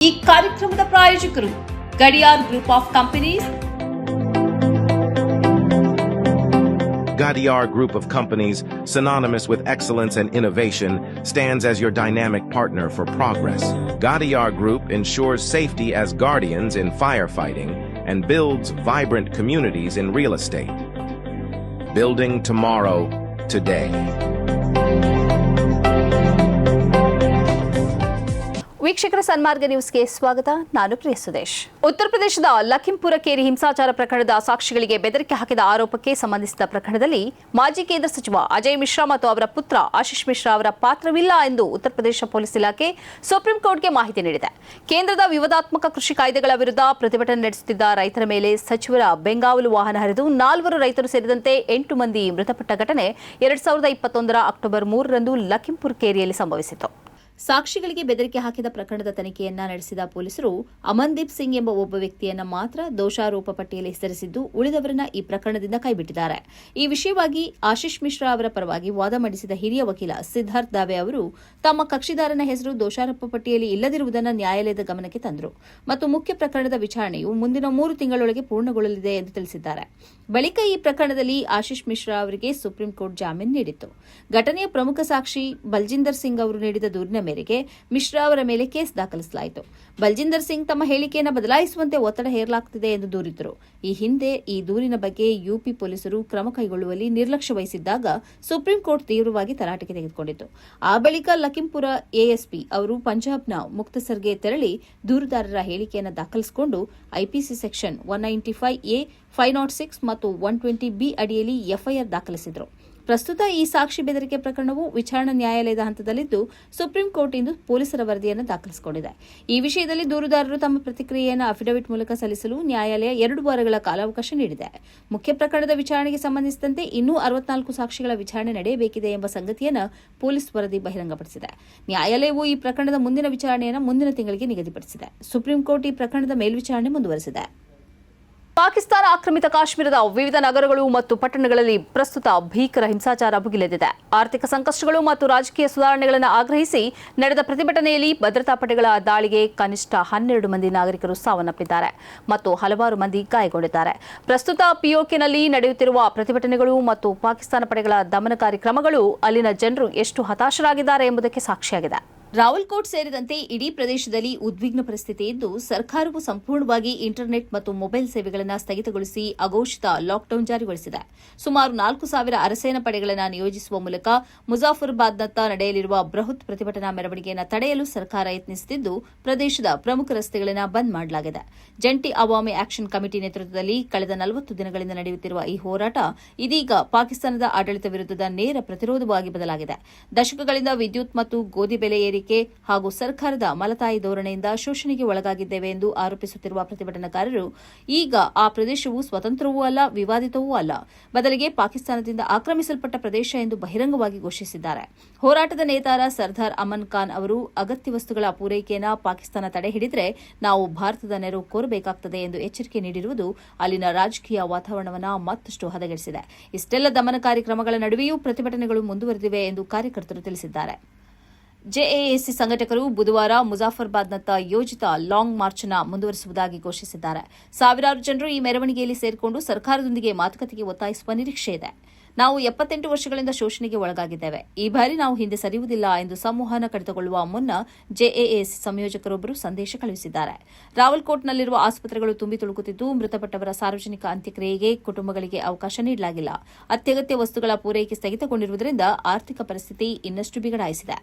ಈ ಕಾರ್ಯಕ್ರಮದ ಪ್ರಾಯೋಜಕರು Gadiyar group of companies. Gadiar Group of Companies, synonymous with excellence and innovation, stands as your dynamic partner for progress. Gadiar Group ensures safety as guardians in firefighting and builds vibrant communities in real estate. Building tomorrow, today. ವೀಕ್ಷಕರ ಸನ್ಮಾರ್ಗ ನ್ಯೂಸ್ಗೆ ಸ್ವಾಗತ. ನಾನು ಪ್ರಿಯ ಸುದೇಶ್. ಉತ್ತರ ಪ್ರದೇಶದ ಲಖಿಂಪುರ ಕೇರಿ ಹಿಂಸಾಚಾರ ಪ್ರಕರಣದ ಸಾಕ್ಷಿಗಳಿಗೆ ಬೆದರಿಕೆ ಹಾಕಿದ ಆರೋಪಕ್ಕೆ ಸಂಬಂಧಿಸಿದ ಪ್ರಕರಣದಲ್ಲಿ ಮಾಜಿ ಕೇಂದ್ರ ಸಚಿವ ಅಜಯ್ ಮಿಶ್ರಾ ಮತ್ತು ಅವರ ಪುತ್ರ ಆಶೀಶ್ ಮಿಶ್ರಾ ಅವರ ಪಾತ್ರವಿಲ್ಲ ಎಂದು ಉತ್ತರ ಪ್ರದೇಶ ಪೊಲೀಸ್ ಇಲಾಖೆ ಸುಪ್ರೀಂ ಕೋರ್ಟ್ಗೆ ಮಾಹಿತಿ ನೀಡಿದೆ. ಕೇಂದ್ರದ ವಿವಾದಾತ್ಮಕ ಕೃಷಿ ಕಾಯ್ದೆಗಳ ವಿರುದ್ಧ ಪ್ರತಿಭಟನೆ ನಡೆಸುತ್ತಿದ್ದ ರೈತರ ಮೇಲೆ ಸಚಿವರ ಬೆಂಗಾವಲು ವಾಹನ ಹರಿದು 4 ರೈತರು ಸೇರಿದಂತೆ 8 ಮಂದಿ ಮೃತಪಟ್ಟ ಘಟನೆ 2021 ಅಕ್ಟೋಬರ್ 3ರಂದು ಲಖಿಂಪುರ ಕೇರಿಯಲ್ಲಿ ಸಂಭವಿಸಿತು. ಸಾಕ್ಷಿಗಳಿಗೆ ಬೆದರಿಕೆ ಹಾಕಿದ ಪ್ರಕರಣದ ತನಿಖೆಯನ್ನ ನಡೆಸಿದ ಪೊಲೀಸರು ಅಮನ್ದೀಪ್ ಸಿಂಗ್ ಎಂಬ ಒಬ್ಬ ವ್ಯಕ್ತಿಯನ್ನ ಮಾತ್ರ ದೋಷಾರೋಪ ಪಟ್ಟಿಯಲ್ಲಿ ಹೆಸರಿಸಿದ್ದು ಉಳಿದವರನ್ನ ಈ ಪ್ರಕರಣದಿಂದ ಕೈಬಿಟ್ಟಿದ್ದಾರೆ. ಈ ವಿಷಯವಾಗಿ ಆಶೀಶ್ ಮಿಶ್ರಾ ಅವರ ಪರವಾಗಿ ವಾದ ಮಂಡಿಸಿದ ಹಿರಿಯ ವಕೀಲ ಸಿದ್ಧಾರ್ಥ್ ದಾವೆ ಅವರು ತಮ್ಮ ಕಕ್ಷಿದಾರನ ಹೆಸರು ದೋಷಾರೋಪ ಪಟ್ಟಿಯಲ್ಲಿ ಇಲ್ಲದಿರುವುದನ್ನು ನ್ಯಾಯಾಲಯದ ಗಮನಕ್ಕೆ ತಂದರು ಮತ್ತು ಮುಖ್ಯ ಪ್ರಕರಣದ ವಿಚಾರಣೆಯು ಮುಂದಿನ 3 ತಿಂಗಳೊಳಗೆ ಪೂರ್ಣಗೊಳ್ಳಲಿದೆ ಎಂದು ತಿಳಿಸಿದ್ದಾರೆ. ಬಳಿಕ ಈ ಪ್ರಕರಣದಲ್ಲಿ ಆಶೀಶ್ ಮಿಶ್ರಾ ಅವರಿಗೆ ಸುಪ್ರೀಂ ಕೋರ್ಟ್ ಜಾಮೀನು ನೀಡಿತ್ತು. ಘಟನೆಯ ಪ್ರಮುಖ ಸಾಕ್ಷಿ ಬಲ್ಜಿಂದರ್ ಸಿಂಗ್ ಅವರು ನೀಡಿದ ದೂರಿನ ಮೇರೆಗೆ ಮಿಶ್ರಾ ಅವರ ಮೇಲೆ ಕೇಸ್ ದಾಖಲಿಸಲಾಯಿತು. ಬಲ್ಜಿಂದರ್ ಸಿಂಗ್ ತಮ್ಮ ಹೇಳಿಕೆಯನ್ನು ಬದಲಾಯಿಸುವಂತೆ ಒತ್ತಡ ಹೇರಲಾಗುತ್ತಿದೆ ಎಂದು ದೂರಿದ್ದರು. ಈ ಹಿಂದೆ ಈ ದೂರಿನ ಬಗ್ಗೆ ಯುಪಿ ಪೊಲೀಸರು ಕ್ರಮ ಕೈಗೊಳ್ಳುವಲ್ಲಿ ನಿರ್ಲಕ್ಷ್ಯ ವಹಿಸಿದ್ದಾಗ ಸುಪ್ರೀಂ ಕೋರ್ಟ್ ತೀವ್ರವಾಗಿ ತರಾಟೆಗೆ ತೆಗೆದುಕೊಂಡಿತ್ತು. ಆ ಬಳಿಕ ಲಖಿಂಪುರ ಎಎಸ್ಪಿ ಅವರು ಪಂಜಾಬ್ನ ಮುಕ್ತಸರ್ಗೆ ತೆರಳಿ ದೂರುದಾರರ ಹೇಳಿಕೆಯನ್ನು ದಾಖಲಿಸಿಕೊಂಡು ಐಪಿಸಿ ಸೆಕ್ಷನ್ 195A, 506 ಮತ್ತು 120B ಅಡಿಯಲ್ಲಿ ಎಫ್ಐಆರ್ ದಾಖಲಿಸಿದರು. ಪ್ರಸ್ತುತ ಈ ಸಾಕ್ಷಿ ಬೆದರಿಕೆ ಪ್ರಕರಣವು ವಿಚಾರಣಾ ನ್ಯಾಯಾಲಯದ ಹಂತದಲ್ಲಿದ್ದು ಸುಪ್ರೀಂ ಕೋರ್ಟ್ ಇಂದು ಪೊಲೀಸರ ವರದಿಯನ್ನು ದಾಖಲಿಸಿಕೊಂಡಿದೆ. ಈ ವಿಷಯದಲ್ಲಿ ದೂರುದಾರರು ತಮ್ಮ ಪ್ರತಿಕ್ರಿಯೆಯನ್ನು ಅಫಿಡವಿಟ್ ಮೂಲಕ ಸಲ್ಲಿಸಲು ನ್ಯಾಯಾಲಯ 2 ವಾರಗಳ ಕಾಲಾವಕಾಶ ನೀಡಿದೆ. ಮುಖ್ಯ ಪ್ರಕರಣದ ವಿಚಾರಣೆಗೆ ಸಂಬಂಧಿಸಿದಂತೆ ಇನ್ನೂ 64 ಸಾಕ್ಷಿಗಳ ವಿಚಾರಣೆ ನಡೆಯಬೇಕಿದೆ ಎಂಬ ಸಂಗತಿಯನ್ನು ಪೊಲೀಸ್ ವರದಿ ಬಹಿರಂಗಪಡಿಸಿದೆ. ನ್ಯಾಯಾಲಯವು ಈ ಪ್ರಕರಣದ ಮುಂದಿನ ವಿಚಾರಣೆಯನ್ನು ಮುಂದಿನ ತಿಂಗಳಿಗೆ ನಿಗದಿಪಡಿಸಿದೆ. ಸುಪ್ರೀಂ ಕೋರ್ಟ್ ಈ ಪ್ರಕರಣದ ಮೇಲ್ವಿಚಾರಣೆ ಮುಂದುವರೆಸಿದೆ. ಪಾಕಿಸ್ತಾನ ಆಕ್ರಮಿತ ಕಾಶ್ಮೀರದ ವಿವಿಧ ನಗರಗಳು ಮತ್ತು ಪಟ್ಟಣಗಳಲ್ಲಿ ಪ್ರಸ್ತುತ ಭೀಕರ ಹಿಂಸಾಚಾರ ಭುಗಿಲೆದ್ದಿದೆ. ಆರ್ಥಿಕ ಸಂಕಷ್ಟಗಳು ಮತ್ತು ರಾಜಕೀಯ ಸುಧಾರಣೆಗಳನ್ನು ಆಗ್ರಹಿಸಿ ನಡೆದ ಪ್ರತಿಭಟನೆಯಲ್ಲಿ ಭದ್ರತಾ ಪಡೆಗಳ ದಾಳಿಗೆ ಕನಿಷ್ಠ 12 ಮಂದಿ ನಾಗರಿಕರು ಸಾವನ್ನಪ್ಪಿದ್ದಾರೆ ಮತ್ತು ಹಲವಾರು ಮಂದಿ ಗಾಯಗೊಂಡಿದ್ದಾರೆ. ಪ್ರಸ್ತುತ ಪಿಒಕೆನಲ್ಲಿ ನಡೆಯುತ್ತಿರುವ ಪ್ರತಿಭಟನೆಗಳು ಮತ್ತು ಪಾಕಿಸ್ತಾನ ಪಡೆಗಳ ದಮನಕಾರಿ ಕ್ರಮಗಳು ಅಲ್ಲಿನ ಜನರು ಎಷ್ಟು ಹತಾಶರಾಗಿದ್ದಾರೆ ಎಂಬುದಕ್ಕೆ ಸಾಕ್ಷಿಯಾಗಿದೆ. ರಾವಲ್ಕೋಟ್ ಸೇರಿದಂತೆ ಇಡೀ ಪ್ರದೇಶದಲ್ಲಿ ಉದ್ವಿಗ್ನ ಪರಿಸ್ಥಿತಿ ಇದ್ದು ಸರ್ಕಾರವು ಸಂಪೂರ್ಣವಾಗಿ ಇಂಟರ್ನೆಟ್ ಮತ್ತು ಮೊಬೈಲ್ ಸೇವೆಗಳನ್ನು ಸ್ಥಗಿತಗೊಳಿಸಿ ಅಘೋಷಿತ ಲಾಕ್ಡೌನ್ ಜಾರಿಗೊಳಿಸಿದೆ. ಸುಮಾರು 4,000 ಅರಸೇನಾ ಪಡೆಗಳನ್ನು ನಿಯೋಜಿಸುವ ಮೂಲಕ ಮುಜಾಫರ್ಬಾದ್ನತ್ತ ನಡೆಯಲಿರುವ ಬೃಹತ್ ಪ್ರತಿಭಟನಾ ಮೆರವಣಿಗೆಯನ್ನು ತಡೆಯಲು ಸರ್ಕಾರ ಯತ್ನಿಸುತ್ತಿದ್ದು ಪ್ರದೇಶದ ಪ್ರಮುಖ ರಸ್ತೆಗಳನ್ನು ಬಂದ್ ಮಾಡಲಾಗಿದೆ. ಜಂಟಿ ಅವಾಮಿ ಆಕ್ಷನ್ ಕಮಿಟಿ ನೇತೃತ್ವದಲ್ಲಿ ಕಳೆದ 40 ದಿನಗಳಿಂದ ನಡೆಯುತ್ತಿರುವ ಈ ಹೋರಾಟ ಇದೀಗ ಪಾಕಿಸ್ತಾನದ ಆಡಳಿತ ವಿರುದ್ಧದ ನೇರ ಪ್ರತಿರೋಧವಾಗಿ ಬದಲಾಗಿದೆ. ದಶಕಗಳಿಂದ ವಿದ್ಯುತ್ ಮತ್ತು ಗೋಧಿ ಬೆಲೆ ಏರಿಕೆ ಹಾಗೂ ಸರ್ಕಾರದ ಮಲತಾಯಿ ಧೋರಣೆಯಿಂದ ಶೋಷಣೆಗೆ ಒಳಗಾಗಿದ್ದೇವೆ ಎಂದು ಆರೋಪಿಸುತ್ತಿರುವ ಪ್ರತಿಭಟನಾಕಾರರು ಈಗ ಆ ಪ್ರದೇಶವು ಸ್ವತಂತ್ರವೂ ಅಲ್ಲ, ವಿವಾದಿತವೂ ಅಲ್ಲ, ಬದಲಿಗೆ ಪಾಕಿಸ್ತಾನದಿಂದ ಆಕ್ರಮಿಸಲ್ಪಟ್ಟ ಪ್ರದೇಶ ಎಂದು ಬಹಿರಂಗವಾಗಿ ಘೋಷಿಸಿದ್ದಾರೆ. ಹೋರಾಟದ ನೇತಾರ ಸರ್ದಾರ್ ಅಮನ್ ಖಾನ್ ಅವರು ಅಗತ್ಯ ವಸ್ತುಗಳ ಪೂರೈಕೆಯನ್ನು ಪಾಕಿಸ್ತಾನ ತಡೆ ಹಿಡಿದರೆ ನಾವು ಭಾರತದ ನೆರವು ಕೋರಬೇಕಾಗುತ್ತದೆ ಎಂದು ಎಚ್ಚರಿಕೆ ನೀಡಿರುವುದು ಅಲ್ಲಿನ ರಾಜಕೀಯ ವಾತಾವರಣವನ್ನು ಮತ್ತಷ್ಟು ಹದಗೆಡಿಸಿದೆ. ಇಷ್ಟೆಲ್ಲ ದಮನಕಾರಿ ಕ್ರಮಗಳ ನಡುವೆಯೂ ಪ್ರತಿಭಟನೆಗಳು ಮುಂದುವರೆದಿವೆ ಎಂದು ಕಾರ್ಯಕರ್ತರು ತಿಳಿಸಿದ್ದಾರೆ. ಜೆಎಎಸಿ ಸಂಘಟಕರು ಬುಧವಾರ ಮುಜಾಫರ್ಬಾದ್ನತ್ತ ಯೋಜಿತ ಲಾಂಗ್ ಮಾರ್ಚ್ ಅನ್ನು ಮುಂದುವರಿಸುವುದಾಗಿ ಘೋಷಿಸಿದ್ದಾರೆ. ಸಾವಿರಾರು ಜನರು ಈ ಮೆರವಣಿಗೆಯಲ್ಲಿ ಸೇರಿಕೊಂಡು ಸರ್ಕಾರದೊಂದಿಗೆ ಮಾತುಕತೆಗೆ ಒತ್ತಾಯಿಸುವ ನಿರೀಕ್ಷೆ ಇದೆ. ನಾವು 78 ವರ್ಷಗಳಿಂದ ಶೋಷಣೆಗೆ ಒಳಗಾಗಿದ್ದೇವೆ. ಈ ಬಾರಿ ನಾವು ಹಿಂದೆ ಸರಿಯುವುದಿಲ್ಲ ಎಂದು ಸಂವಹನ ಕಡಿತಗೊಳ್ಳುವ ಮುನ್ನ ಜೆಎಎಸಿ ಸಂಯೋಜಕರೊಬ್ಬರು ಸಂದೇಶ ಕಳುಹಿಸಿದ್ದಾರೆ. ರಾವಲ್ಕೋಟ್ನಲ್ಲಿರುವ ಆಸ್ಪತ್ರೆಗಳು ತುಂಬಿ ತುಳುಕುತ್ತಿದ್ದು ಮೃತಪಟ್ಟವರ ಸಾರ್ವಜನಿಕ ಅಂತ್ಯಕ್ರಿಯೆಗೆ ಕುಟುಂಬಗಳಿಗೆ ಅವಕಾಶ ನೀಡಲಾಗಿಲ್ಲ. ಅತ್ಯಗತ್ಯ ವಸ್ತುಗಳ ಪೂರೈಕೆ ಸ್ಥಗಿತಗೊಂಡಿರುವುದರಿಂದ ಆರ್ಥಿಕ ಪರಿಸ್ಥಿತಿ ಇನ್ನಷ್ಟು ಬಿಗಡಾಯಿಸಿದೆ.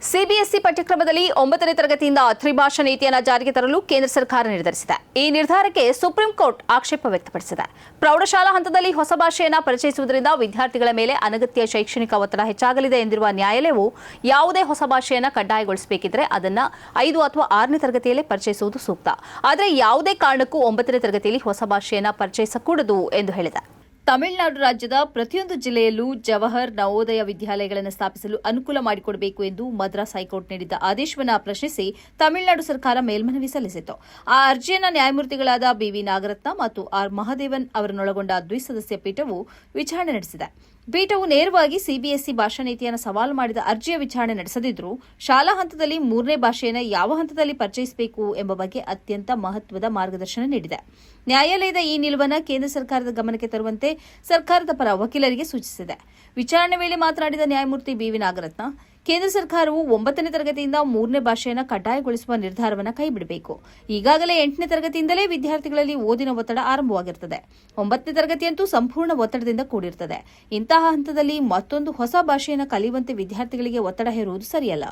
ಸಿಬಿಎಸ್ಇ ಪಠ್ಯಕ್ರಮದಲ್ಲಿ 9ನೇ ತರಗತಿಯಿಂದ ತ್ರಿಭಾಷಾ ನೀತಿಯನ್ನು ಜಾರಿಗೆ ತರಲು ಕೇಂದ್ರ ಸರ್ಕಾರ ನಿರ್ಧರಿಸಿದೆ. ಈ ನಿರ್ಧಾರಕ್ಕೆ ಸುಪ್ರೀಂ ಕೋರ್ಟ್ ಆಕ್ಷೇಪ ವ್ಯಕ್ತಪಡಿಸಿದೆ. ಪ್ರೌಢಶಾಲಾ ಹಂತದಲ್ಲಿ ಹೊಸ ಭಾಷೆಯನ್ನು ಪರಿಚಯಿಸುವುದರಿಂದ ವಿದ್ಯಾರ್ಥಿಗಳ ಮೇಲೆ ಅನಗತ್ಯ ಶೈಕ್ಷಣಿಕ ಒತ್ತಡ ಹೆಚ್ಚಾಗಲಿದೆ ಎಂದಿರುವ ನ್ಯಾಯಾಲಯವು ಯಾವುದೇ ಹೊಸ ಭಾಷೆಯನ್ನು ಕಡ್ಡಾಯಗೊಳಿಸಬೇಕಿದ್ರೆ ಅದನ್ನು 5 ಅಥವಾ 6ನೇ ತರಗತಿಯಲ್ಲೇ ಪರಿಚಯಿಸುವುದು ಸೂಕ್ತ. ಆದರೆ ಯಾವುದೇ ಕಾರಣಕ್ಕೂ 9ನೇ ತರಗತಿಯಲ್ಲಿ ಹೊಸ ಭಾಷೆಯನ್ನು ಪರಿಚಯಿಸಕೂಡದು ಎಂದು ಹೇಳಿದೆ. ತಮಿಳುನಾಡು ರಾಜ್ಯದ ಪ್ರತಿಯೊಂದು ಜಿಲ್ಲೆಯಲ್ಲೂ ಜವಾಹರ್ ನವೋದಯ ವಿದ್ಯಾಲಯಗಳನ್ನು ಸ್ಥಾಪಿಸಲು ಅನುಕೂಲ ಮಾಡಿಕೊಡಬೇಕು ಎಂದು ಮದ್ರಾಸ್ ಹೈಕೋರ್ಟ್ ನೀಡಿದ್ದ ಆದೇಶವನ್ನು ಪ್ರಶ್ನಿಸಿ ತಮಿಳುನಾಡು ಸರ್ಕಾರ ಮೇಲ್ಮನವಿ ಸಲ್ಲಿಸಿತು. ಆ ಅರ್ಜಿಯನ್ನು ನ್ಯಾಯಮೂರ್ತಿಗಳಾದ ಬಿವಿ ನಾಗರತ್ನ ಮತ್ತು ಆರ್ ಮಹದೇವನ್ ಅವರನ್ನೊಳಗೊಂಡ ದ್ವಿಸದಸ್ಯ ಪೀಠವು ವಿಚಾರಣೆ ನಡೆಸಿದೆ. ಪೀಠವು ನೇರವಾಗಿ ಸಿಬಿಎಸ್ಇ ಭಾಷಾ ನೀತಿಯನ್ನು ಸವಾಲು ಮಾಡಿದ ಅರ್ಜಿಯ ವಿಚಾರಣೆ ನಡೆಸದಿದ್ದರೂ ಶಾಲಾ ಹಂತದಲ್ಲಿ 3ನೇ ಭಾಷೆಯನ್ನು ಯಾವ ಹಂತದಲ್ಲಿ ಪರಿಚಯಿಸಬೇಕು ಎಂಬ ಬಗ್ಗೆ ಅತ್ಯಂತ ಮಹತ್ವದ ಮಾರ್ಗದರ್ಶನ ನೀಡಿದೆ. ನ್ಯಾಯಾಲಯದ ಈ ನಿಲುವನ್ನು ಕೇಂದ್ರ ಸರ್ಕಾರದ ಗಮನಕ್ಕೆ ತರುವಂತೆ ಸರ್ಕಾರದ ಪರ ವಕೀಲರಿಗೆ ಸೂಚಿಸಿದೆ. ವಿಚಾರಣೆ ವೇಳೆ ಮಾತನಾಡಿದ ನ್ಯಾಯಮೂರ್ತಿ ಬಿವಿ ನಾಗರತ್ನ, ಕೇಂದ್ರ ಸರ್ಕಾರವು 9ನೇ ತರಗತಿಯಿಂದ 3ನೇ ಭಾಷೆಯನ್ನು ಕಡ್ಡಾಯಗೊಳಿಸುವ ನಿರ್ಧಾರವನ್ನು ಕೈಬಿಡಬೇಕು. ಈಗಾಗಲೇ 8ನೇ ತರಗತಿಯಿಂದಲೇ ವಿದ್ಯಾರ್ಥಿಗಳಲ್ಲಿ ಓದಿನ ಒತ್ತಡ ಆರಂಭವಾಗಿರುತ್ತದೆ. 9ನೇ ತರಗತಿಯಂತೂ ಸಂಪೂರ್ಣ ಒತ್ತಡದಿಂದ ಕೂಡಿರುತ್ತದೆ. ಇಂತಹ ಹಂತದಲ್ಲಿ ಮತ್ತೊಂದು ಹೊಸ ಭಾಷೆಯನ್ನು ಕಲಿಯುವಂತೆ ವಿದ್ಯಾರ್ಥಿಗಳಿಗೆ ಒತ್ತಡ ಹೇರುವುದು ಸರಿಯಲ್ಲ.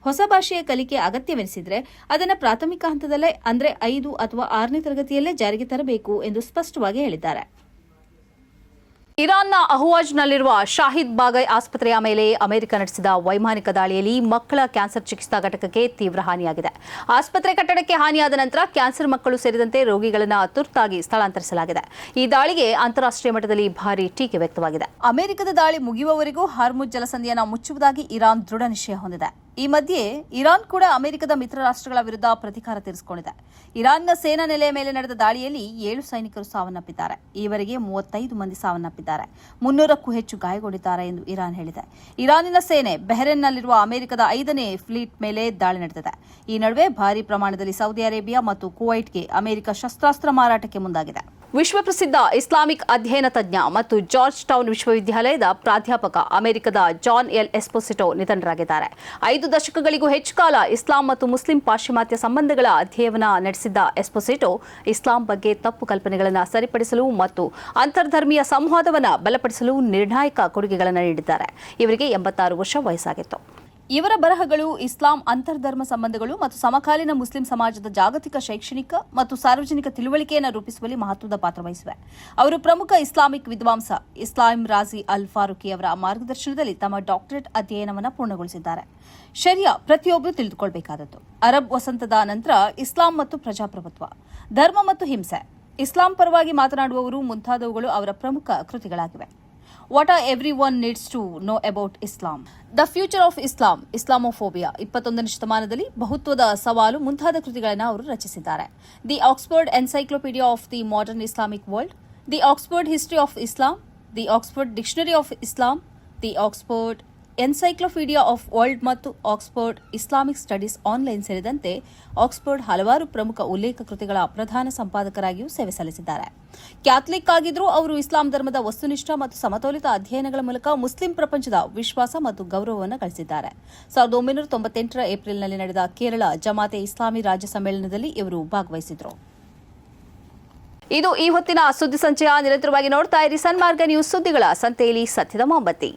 ಹೊಸ ಭಾಷೆಯ ಕಲಿಕೆ ಅಗತ್ಯವೆನಿಸಿದರೆ ಅದನ್ನು ಪ್ರಾಥಮಿಕ ಹಂತದಲ್ಲೇ ಅಂದರೆ 5 ಅಥವಾ 6ನೇ ತರಗತಿಯಲ್ಲೇ ಜಾರಿಗೆ ತರಬೇಕು ಎಂದು ಸ್ಪಷ್ಟವಾಗಿ ಹೇಳಿದ್ದಾರೆ. ಇರಾನ್ನ ಅಹುವಾಜ್ನಲ್ಲಿರುವ ಶಾಹಿದ್ ಬಾಗೈ ಆಸ್ಪತ್ರೆಯ ಮೇಲೆ ಅಮೆರಿಕ ನಡೆಸಿದ ವೈಮಾನಿಕ ದಾಳಿಯಲ್ಲಿ ಮಕ್ಕಳ ಕ್ಯಾನ್ಸರ್ ಚಿಕಿತ್ಸಾ ಘಟಕಕ್ಕೆ ತೀವ್ರ ಹಾನಿಯಾಗಿದೆ. ಆಸ್ಪತ್ರೆ ಕಟ್ಟಡಕ್ಕೆ ಹಾನಿಯಾದ ನಂತರ ಕ್ಯಾನ್ಸರ್ ಮಕ್ಕಳು ಸೇರಿದಂತೆ ರೋಗಿಗಳನ್ನು ತುರ್ತಾಗಿ ಸ್ಥಳಾಂತರಿಸಲಾಗಿದೆ. ಈ ದಾಳಿಗೆ ಅಂತಾರಾಷ್ಟ್ರೀಯ ಮಟ್ಟದಲ್ಲಿ ಭಾರೀ ಟೀಕೆ ವ್ಯಕ್ತವಾಗಿದೆ. ಅಮೆರಿಕದ ದಾಳಿ ಮುಗಿಯುವವರೆಗೂ ಹಾರ್ಮುಜ್ ಜಲಸಂಧಿಯನ್ನು ಮುಚ್ಚುವುದಾಗಿ ಇರಾನ್ ದೃಢ ನಿಶ್ಚಯ ಹೊಂದಿದೆ. ಈ ಮಧ್ಯೆ ಇರಾನ್ ಕೂಡ ಅಮೆರಿಕದ ಮಿತ್ರ ರಾಷ್ಟ್ರಗಳ ವಿರುದ್ಧ ಪ್ರತೀಕಾರ ತೀರಿಸಿಕೊಂಡಿದೆ. ಇರಾನ್ನ ಸೇನಾ ನೆಲೆಯ ಮೇಲೆ ನಡೆದ ದಾಳಿಯಲ್ಲಿ 7 ಸೈನಿಕರು ಸಾವನ್ನಪ್ಪಿದ್ದಾರೆ. ಈವರೆಗೆ 35 ಮಂದಿ ಸಾವನ್ನಪ್ಪಿದ್ದಾರೆ. 300ಕ್ಕೂ ಹೆಚ್ಚು ಗಾಯಗೊಂಡಿದ್ದಾರೆ ಎಂದು ಇರಾನ್ ಹೇಳಿದೆ. ಇರಾನಿನ ಸೇನೆ ಬೆಹ್ರೇನ್ನಲ್ಲಿರುವ ಅಮೆರಿಕದ 5ನೇ ಫ್ಲೀಟ್ ಮೇಲೆ ದಾಳಿ ನಡೆದಿದೆ. ಈ ನಡುವೆ ಭಾರೀ ಪ್ರಮಾಣದಲ್ಲಿ ಸೌದಿ ಅರೇಬಿಯಾ ಮತ್ತು ಕುವೈಟ್ಗೆ ಅಮೆರಿಕ ಶಸ್ತ್ರಾಸ್ತ್ರ ಮಾರಾಟಕ್ಕೆ ಮುಂದಾಗಿದೆ. ವಿಶ್ವಪ್ರಸಿದ್ಧ ಇಸ್ಲಾಮಿಕ್ ಅಧ್ಯಯನ ತಜ್ಞ ಮತ್ತು ಜಾರ್ಜ್ ಟೌನ್ ವಿಶ್ವವಿದ್ಯಾಲಯದ ಪ್ರಾಧ್ಯಾಪಕ ಅಮೆರಿಕದ ಜಾನ್ ಎಲ್ ಎಸ್ಪೋಸಿಟೋ ನಿಧನರಾಗಿದ್ದಾರೆ. 5 ದಶಕಗಳಿಗೂ ಹೆಚ್ಚು ಕಾಲ ಇಸ್ಲಾಂ ಮತ್ತು ಮುಸ್ಲಿಂ ಪಾಶ್ಚಿಮಾತ್ಯ ಸಂಬಂಧಗಳ ಅಧ್ಯಯನ ನಡೆಸಿದ್ದ ಎಸ್ಪೋಸಿಟೋ ಇಸ್ಲಾಂ ಬಗ್ಗೆ ತಪ್ಪು ಕಲ್ಪನೆಗಳನ್ನು ಸರಿಪಡಿಸಲು ಮತ್ತು ಅಂತರ್ಧರ್ಮೀಯ ಸಂವಾದವನ್ನು ಬಲಪಡಿಸಲು ನಿರ್ಣಾಯಕ ಕೊಡುಗೆಗಳನ್ನು ನೀಡಿದ್ದಾರೆ. ಇವರಿಗೆ 86 ವರ್ಷ ವಯಸ್ಸಾಗಿತ್ತು. ಇವರ ಬರಹಗಳು ಇಸ್ಲಾಂ, ಅಂತರ್ಧರ್ಮ ಸಂಬಂಧಗಳು ಮತ್ತು ಸಮಕಾಲೀನ ಮುಸ್ಲಿಂ ಸಮಾಜದ ಜಾಗತಿಕ ಶೈಕ್ಷಣಿಕ ಮತ್ತು ಸಾರ್ವಜನಿಕ ತಿಳುವಳಿಕೆಯನ್ನು ರೂಪಿಸುವಲ್ಲಿ ಮಹತ್ವದ ಪಾತ್ರ ವಹಿಸಿವೆ. ಅವರು ಪ್ರಮುಖ ಇಸ್ಲಾಮಿಕ್ ವಿದ್ವಾಂಸ ಇಸ್ಲಾಂ ರಾಜಿ ಅಲ್ ಫಾರೂಕಿ ಅವರ ಮಾರ್ಗದರ್ಶನದಲ್ಲಿ ತಮ್ಮ ಡಾಕ್ಟರೇಟ್ ಅಧ್ಯಯನವನ್ನು ಪೂರ್ಣಗೊಳಿಸಿದ್ದಾರೆ. ಶರಿಯಾ ಪ್ರತಿಯೊಬ್ಬರು ತಿಳಿದುಕೊಳ್ಳಬೇಕಾದದ್ದು. ಅರಬ್ ವಸಂತದ ನಂತರ ಇಸ್ಲಾಂ ಮತ್ತು ಪ್ರಜಾಪ್ರಭುತ್ವ, ಧರ್ಮ ಮತ್ತು ಹಿಂಸೆ, ಇಸ್ಲಾಂ ಪರವಾಗಿ ಮಾತನಾಡುವವರು ಮುಂತಾದವುಗಳು ಅವರ ಪ್ರಮುಖ ಕೃತಿಗಳಾಗಿವೆ. What everyone needs to know about Islam. The future of Islam, Islamophobia, 21ನೇ ಶತಮಾನದಲ್ಲಿ ಬಹುತ್ವದ ಸವಾಲು ಮುಂತಾದ ಕೃತಿಗಳನ್ನು ಅವರು ರಚಿಸಿದ್ದಾರೆ. The Oxford encyclopaedia of the modern Islamic world, the Oxford history of Islam, the Oxford dictionary of Islam, the Oxford encyclopaedia of world ಮತ್ತು Oxford Islamic studies online ಸೇರಿದಂತೆ Oxford ಹಲವಾರು ಪ್ರಮುಖ ಉಲ್ಲೇಖ ಕೃತಿಗಳ ಪ್ರಧಾನ ಸಂಪಾದಕರಾಗಿಯೂ ಸೇವೆ ಸಲ್ಲಿಸಿದ್ದಾರೆ. ಕ್ಯಾಥಲಿಕ್ ಆಗಿದ್ದರೂ ಅವರು ಇಸ್ಲಾಂ ಧರ್ಮದ ವಸ್ತುನಿಷ್ಠ ಮತ್ತು ಸಮತೋಲಿತ ಅಧ್ಯಯನಗಳ ಮೂಲಕ ಮುಸ್ಲಿಂ ಪ್ರಪಂಚದ ವಿಶ್ವಾಸ ಮತ್ತು ಗೌರವವನ್ನು ಗಳಿಸಿದ್ದಾರೆ. 1998ರ ಏಪ್ರಿಲ್ನಲ್ಲಿ ನಡೆದ ಕೇರಳ ಜಮಾತೆ ಇಸ್ಲಾಮಿ ರಾಜ್ಯ ಸಮ್ಮೇಳನದಲ್ಲಿ ಇವರು ಭಾಗವಹಿಸಿದರು. ಇದು ಈ ಹೊತ್ತಿನ ಸುದ್ದಿ ಸಂಚಯ. ನಿರಂತರವಾಗಿ ನೋಡ್ತಾ ಇರಿ ಸನ್ಮಾರ್ಗ ನ್ಯೂಸ್, ಸುದ್ದಿಗಳ ಸಂತೆಯಲ್ಲಿ ಸತ್ಯದ ಮೊಂಬತ್ತಿ.